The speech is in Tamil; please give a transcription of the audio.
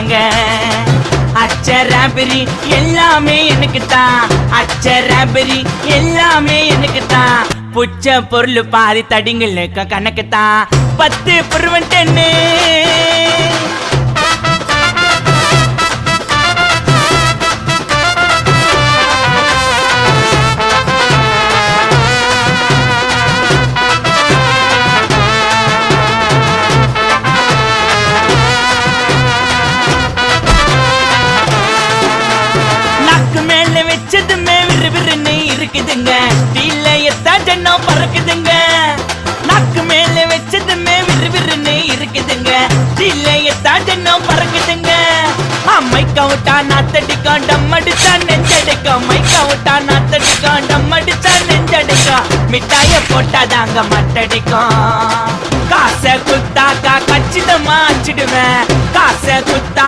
தாங்க. அச்சராபரி எல்லாமே எனக்கு தான், அச்சராபரி எல்லாமே எனக்கு தான். புச்ச பொருள் பாதி தடிங்களுக்கு கணக்கு தான், 10 பொருவன் 10. வச்சதுமே விறுவிறுன்னு இருக்குதுங்க, டீல எத்தா ஜன்னம் பறக்குதுங்க. நாக்கு மேல வச்சதுமே விறுவிறுன்னு இருக்குதுங்க, டீல எத்தா ஜன்னம் பறக்குதுங்க. மைக்க விட்டா நாத்தடிக்கும், டம் அடிச்சா நெஞ்சடிக்கும். மைக்க விட்டா நாத்தடிக்கும், டம் அடிச்சா நெஞ்சடிக்கும். மிட்டாய போட்டாதாங்க மட்டடிக்கும். காசை குத்தாக்கா கச்சிதமா அச்சிடுவேன், காசை குத்தா